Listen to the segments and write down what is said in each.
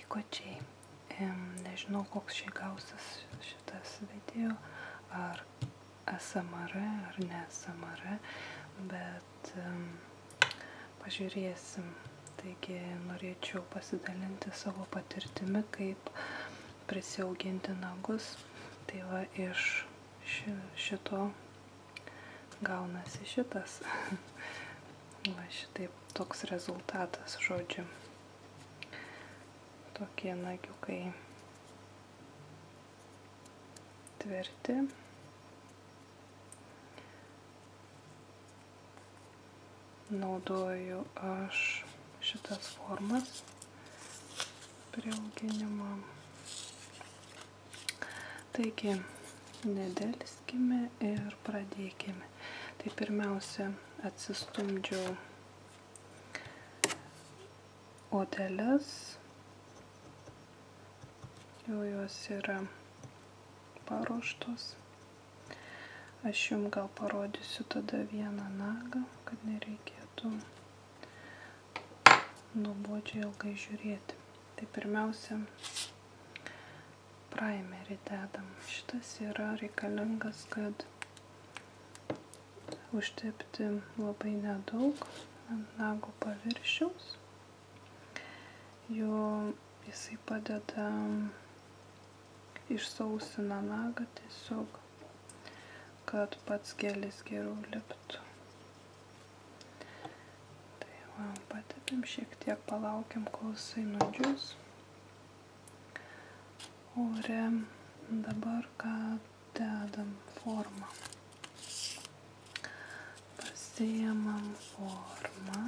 vaikočiai. Nežinau, koks šiai gausis šitas video, ar ASMR, ar ne ASMR, bet pažiūrėsim. Taigi norėčiau pasidalinti savo patirtimi, kaip prisiauginti nagus. Tai va, iš šito gaunasi šitas. Va, šitaip toks rezultatas, žodžiu. Tokie nagiukai tvirti. Naudoju aš šitas formas priauginimo. Taigi, nedelskime ir pradėkime. Tai pirmiausia, atsistumdžiau odeles. Jau jos yra paruoštos. Aš jums gal parodysiu tada vieną nagą, kad nereikėtų nuobodžiai ilgai žiūrėti. Tai pirmiausia, primerį dedam. Šitas yra reikalingas, kad užtepti labai nedaug ant nago paviršiaus. Jisai padeda išsausina nagą tiesiog, kad pats gelis geriau liptų. Tai va, patepėm, šiek tiek palaukiam, kol jisai nudžius ore. Dabar ką dedam? Formą. Pasiimam formą.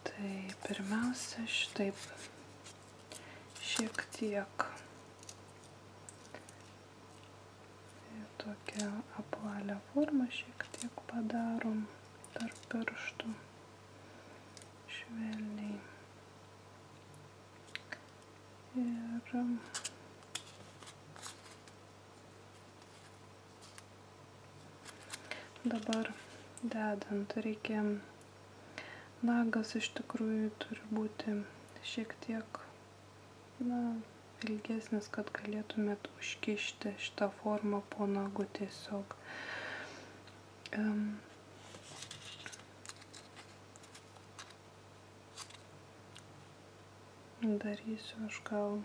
Tai pirmiausia, šitaip šiek tiek tokią apvalią formą šiek tiek padarom tarp pirštų švelniai. Ir dabar dedant reikia, nagas iš tikrųjų turi būti šiek tiek ilgesnis, kad galėtumėt užkišti šitą formą po nagu tiesiog. Darysiu aš gal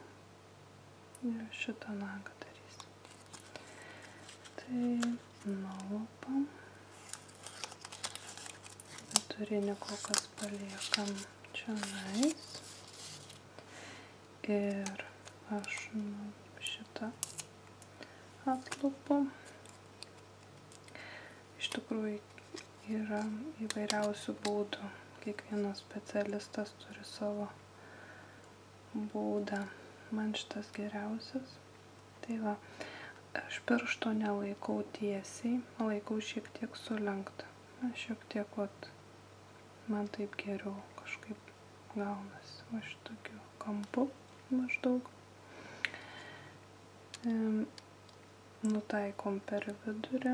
šitą nagą darysiu. Tai nulupam. Vidurinį kol kas paliekam čionais. Ir aš šitą atlupu. Iš tikrųjų yra įvairiausių būdų. Kiekvienas specialistas turi savo būdą. Man šitas geriausias. Tai va, aš piršto nelaikau tiesiai, laikau šiek tiek sulenktą. Šiek tiek, vat, man taip geriau kažkaip gaunasi. Va šitokiu kampu maždaug. Nutaikom per vidurį.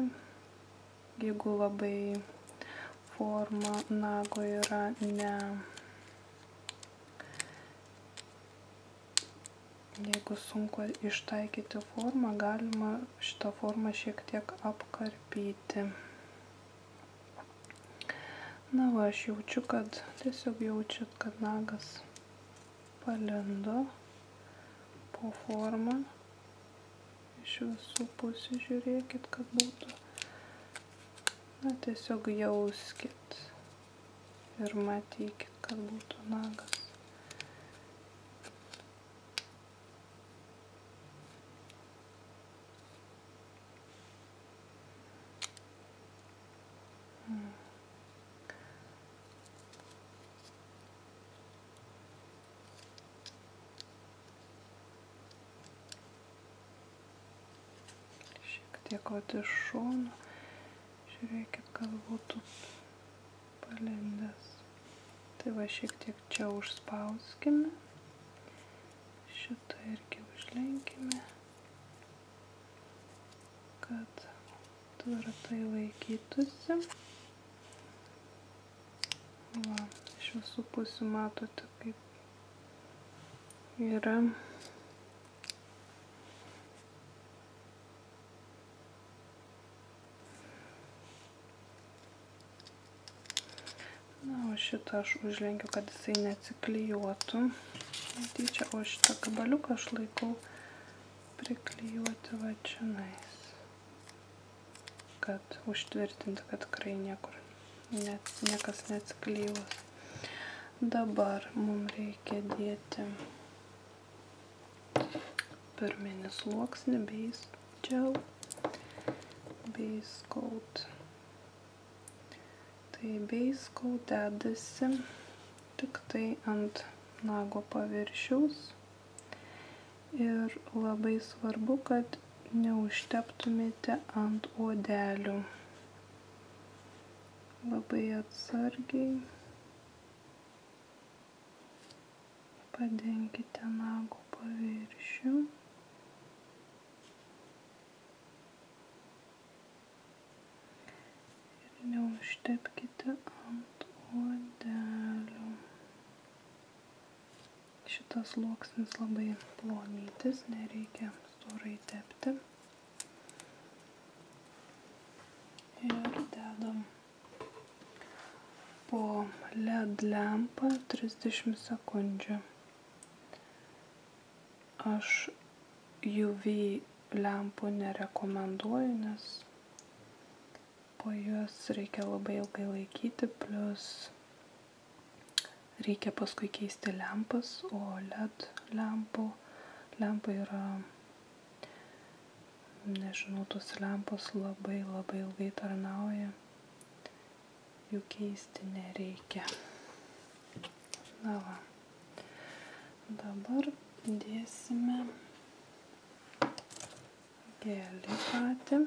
Jeigu labai forma nago yra jeigu sunku ištaikyti formą, galima šitą formą šiek tiek apkarpyti. Na va, aš jaučiu, kad tiesiog jaučiat, kad nagas palindo po formą. Iš visų pusių žiūrėkit, kad būtų. Na, tiesiog jauskit ir matykit, kad būtų nagas. Tiek vat iš šono, žiūrėkit, kad būtų palindęs. Tai va, šiek tiek čia užspauskime, šitą irgi užlenkime, kad tvirtai laikytųsi. Va, iš visų pusių matote, kaip yra. Na, o šitą aš užlenkiu, kad jisai neatsiklijuotų. Netyčia, o šitą gabaliuką aš laikau priklijuoti va čionais. Kad užtvirtinti, kad tikrai niekas neatsiklijuos. Dabar mums reikia dėti pirminį sluoksnį Base Gel, Base Coat. Tai Base Coat dedasi tik tai ant nago paviršiaus ir labai svarbu, kad neužteptumėte ant odelių. Labai atsargiai padenkite nago paviršių. Ir neužtepkite ant odelių. Šitas sluoksnis labai plonytis, nereikia storai tepti. Ir dedam po LED lempą 30 sekundžių. Aš UV lempų nerekomenduoju, nes po juos reikia labai ilgai laikyti, plus reikia paskui keisti lempas, o LED lempa yra, nežinau, tos lempos labai ilgai tarnauja, jų keisti nereikia. Na va, dabar dėsime gelį patį.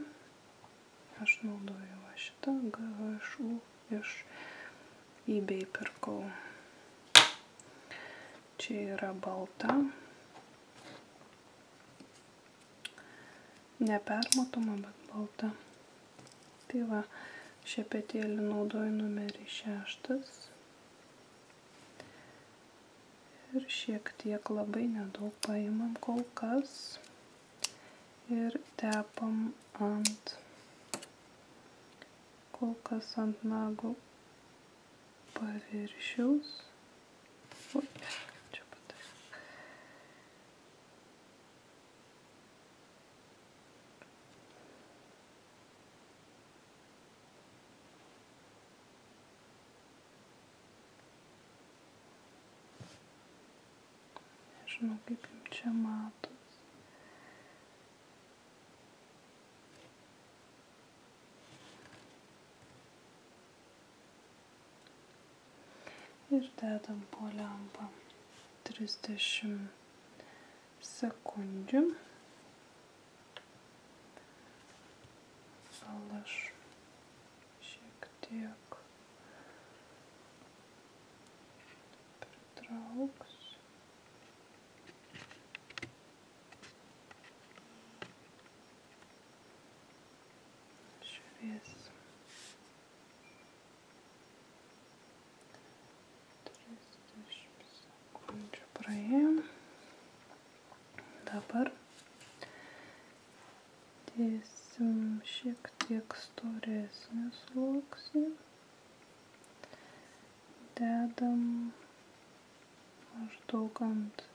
Aš naudoju va šitą GHU iš eBay pirkau. Čia yra balta, nepermatoma, bet balta. Tai va, šepetėlį naudoju numerį 6. Ir šiek tiek labai nedaug paimam kol kas ir tepam ant nago paviršiaus. Ui, čia patai. Nežinau, kaip jums čia matos. Ir dedam po lempą 30 sekundžių. Gal aš šiek tiek pritrauksiu. Švies. 30 sekundžių praėjom. Dabar dėsim šiek tiek storesnį sluoksnį. Dedam maždaug ant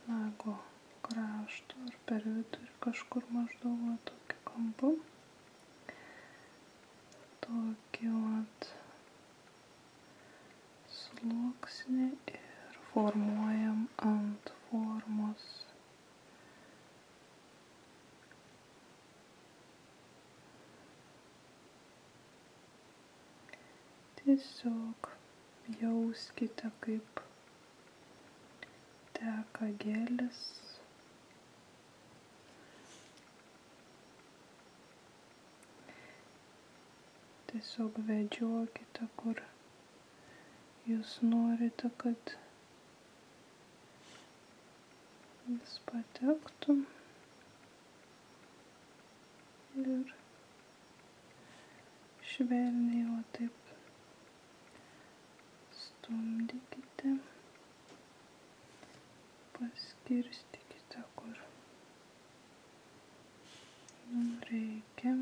nago krašto ar per vidurį kažkur maždaug va tokiu kampu. Tokį vat sluoksnį ir formuojam ant formos. Tiesiog jauskite, kaip teka gelis. Tiesiog vedžiokite, kur jūs norite, kad jis patektų. Ir švelniai, o taip pastumdykite, paskirstykite, kur reikia,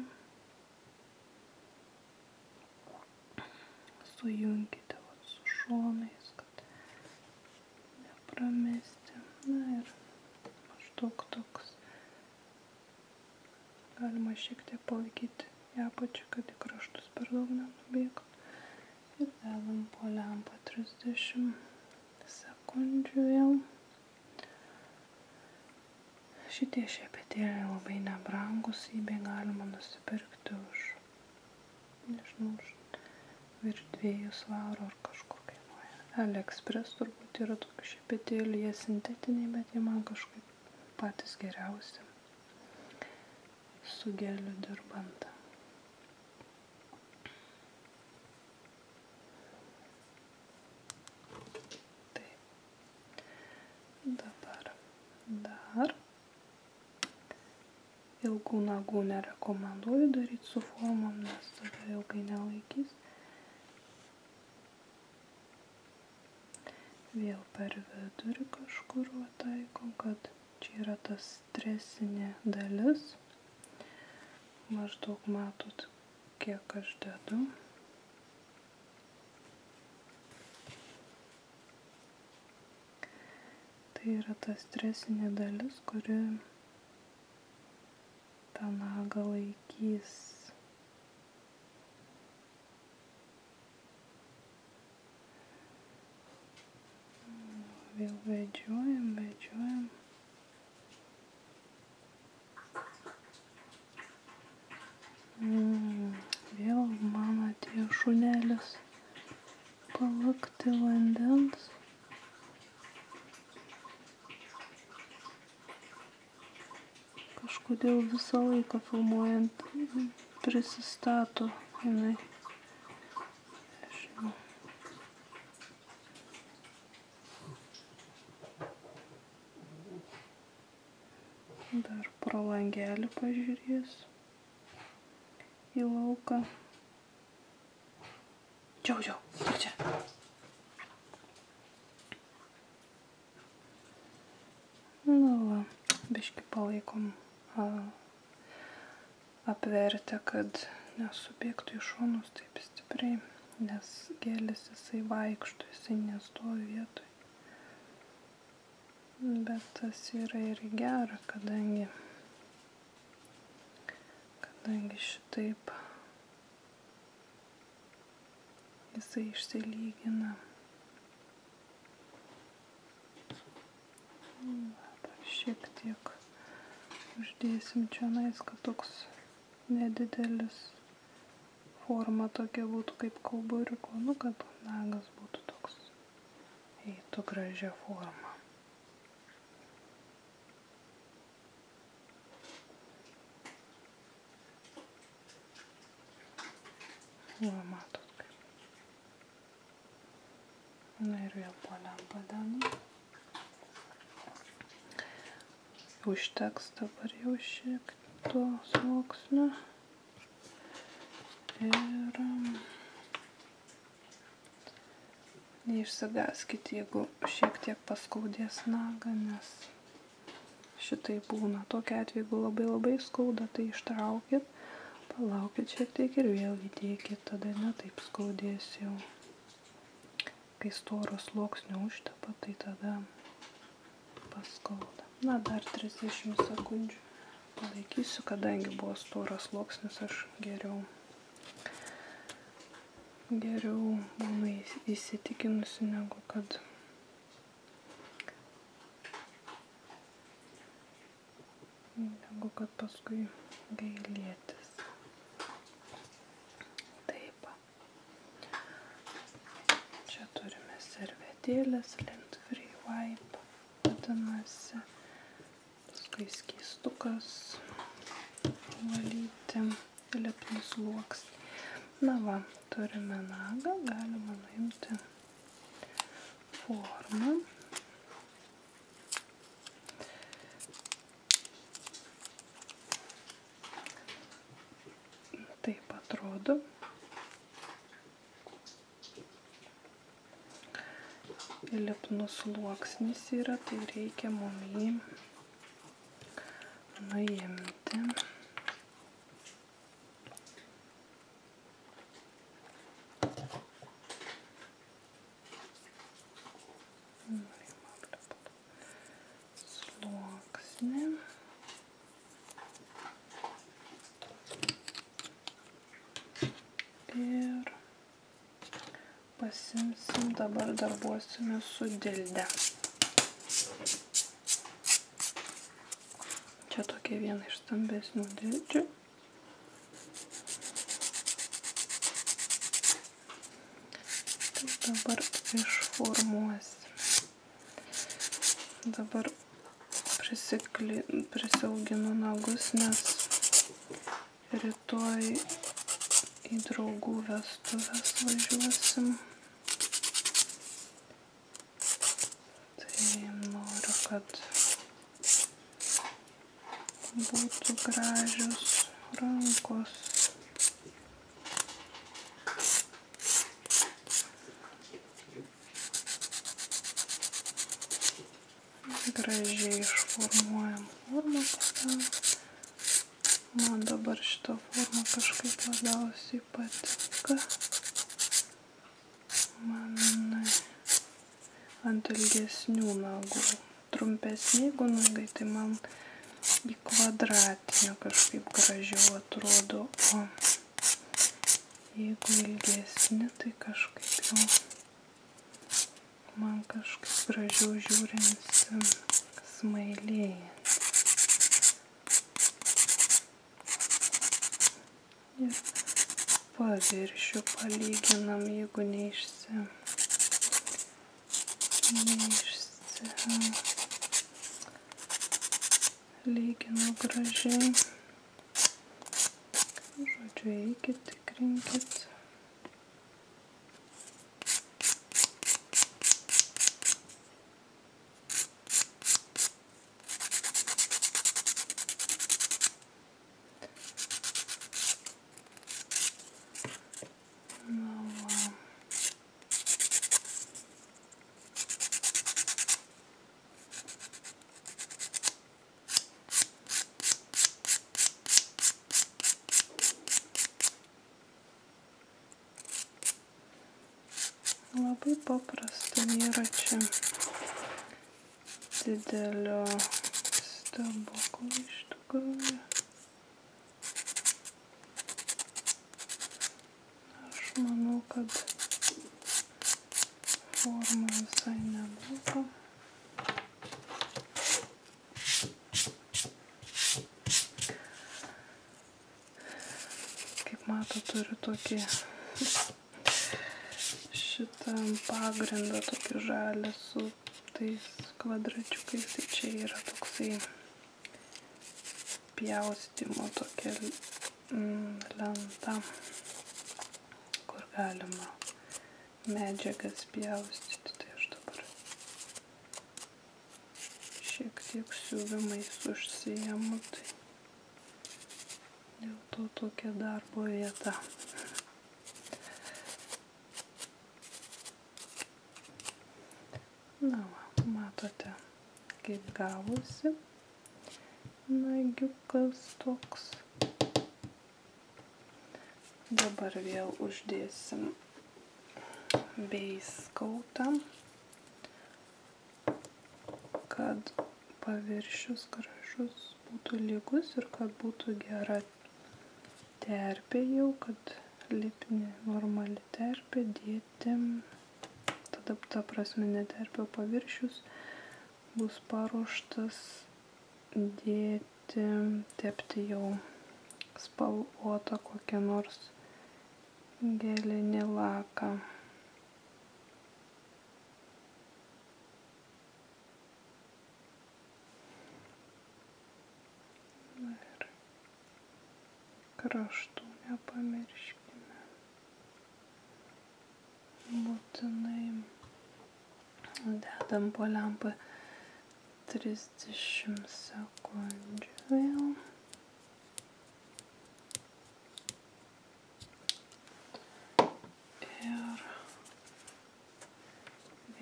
sujunkite su šonais, kad nepramesti. Na ir maždaug toks. Galima šiek tiek palaikyti į apačią, kad į kraštus per daug nenubėgtų. Ir dedam po lempą 30 sekundžių vėl. Šitie šepetėliai labai nebrangus, jį galima nusipirkti už, nežinau, virš 2 svarų ar kažkur kainuoja. AliExpress turbūt yra tokių šepetėlių, jie sintetiniai, bet jie man kažkaip patys geriausi su geliu dirbant. Dabar dar ilgų nagų nerekomenduoju daryti su formom, nes tada ilgai nelaikys. Vėl per vidurį kažkur taiko, kad čia yra tas stresinė dalis. Maždaug matot, kiek aš dedu. Tai yra ta stresinė dalis, kuri tą nagą laikys. Vėl vedžiojam. Vėl man atėjo šunelis palakti vandens. Kažkodėl visą laiką filmuojant prisistato jinai. Nežinau. Dar pro langelį pažiūrėsiu į lauką. Džiau, čia. Nu va, biškį palaikom apvertę, kad nesubėgtų į šonus taip stipriai, nes gelis jisai vaikšto, jisai nestovi vietoj. Bet tas yra ir gera, kadangi šitaip jisai išsilygina. Dar šiek tiek uždėsim čionais, kad toks nedidelis forma tokia būtų kaip kauburiuko, kad nagas būtų toks, eitų gražia forma. Va, matot kaip. Na ir vėl po lempą dedu. Užteks dabar jau šiek to sluoksnio. Ir neišsigąskit, jeigu šiek tiek paskaudės nagą, nes šitai būna. Tokiu atveju, jeigu labai skauda, tai ištraukit, palaukit šiek tiek ir vėl įdėkit, tada netaip skaudės jau. Kai storo sluoksnio užtepa, tai tada paskauda. Na, dar 30 sekundžių palaikysiu, kadangi buvo storas sluoksnis, aš geriau būna įsitikinusi, negu kad paskui gailėtis. Taip. Čia turime servetėlės, lint free wipe, vadinasi. Paskui skystukas valyti, lipnų sluoksnį. Na va, turime nagą, galima nuimti formą. Taip atrodo. lipnus sluoksnis yra, tai reikia mum jį nuimti. Sluoksnį. Ir pasimsim, dabar darbuosime su dilde. Čia tokia viena iš stambesnių dildžių. Tai dabar išformuosime. Dabar prisiauginu nagus, nes rytoj į draugų vestuves važiuosim. Tai noriu, kad būtų gražios rankos. Gražiai išformuojam formą pagal. Man dabar šita forma kažkaip labiausiai patinka. Man ant ilgesnių nagų. Trumpesni, jeigu nagai, tai man į kvadratinę kažkaip gražiau atrodo. O jeigu ilgesni, tai kažkaip jau man kažkaip gražiau žiūrinsi smailėjant. Ir paviršių palyginam, jeigu lyginu gražiai. Žodžiu, eikit, tikrinkit. Labai paprasta, nėra čia didelio stebuklo iš tikrųjų. Aš manau, kad forma visai nebloga. Kaip mato, turiu tokį šitą pagrindą tokį žalį su tais kvadračiukais, tai čia yra toksai pjaustymo tokia lenta, kur galima medžiagas pjaustyti. Tai aš dabar šiek tiek siuvimais užsiimu, tai dėl to tokia darbo vieta. Na, matote, kaip gavosi nagiukas toks. Dabar vėl uždėsim beiskautą, kad paviršius gražus būtų lygus ir kad būtų gera terpė jau, kad lipni normali terpė dėti. Ta prasme, neterpio paviršius bus paruoštas dėti, tepti jau spalvotą kokią nors gelinį laką. Ir kraštų nepamirškime. Būtinai dedam po lempą 30 sekundžių vėl. Ir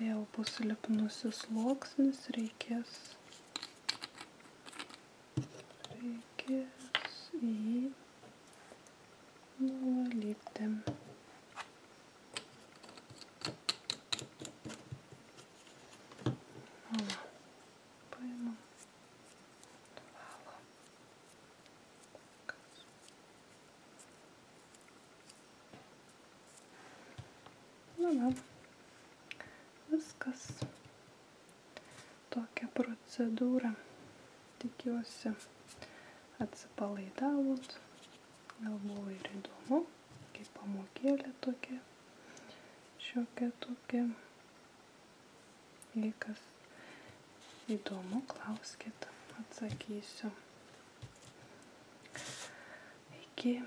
jau bus lipnusis sluoksnis, reikės jį nuvalyti. Paimam, nuvalom. Na, viskas. Tokia procedūra. Tikiuosi atsipalaidavot. Gal buvo ir įdomu, kaip pamokėlė tokia, šiokia tokia. Jei kas įdomu, klauskit, atsakysiu. Iki.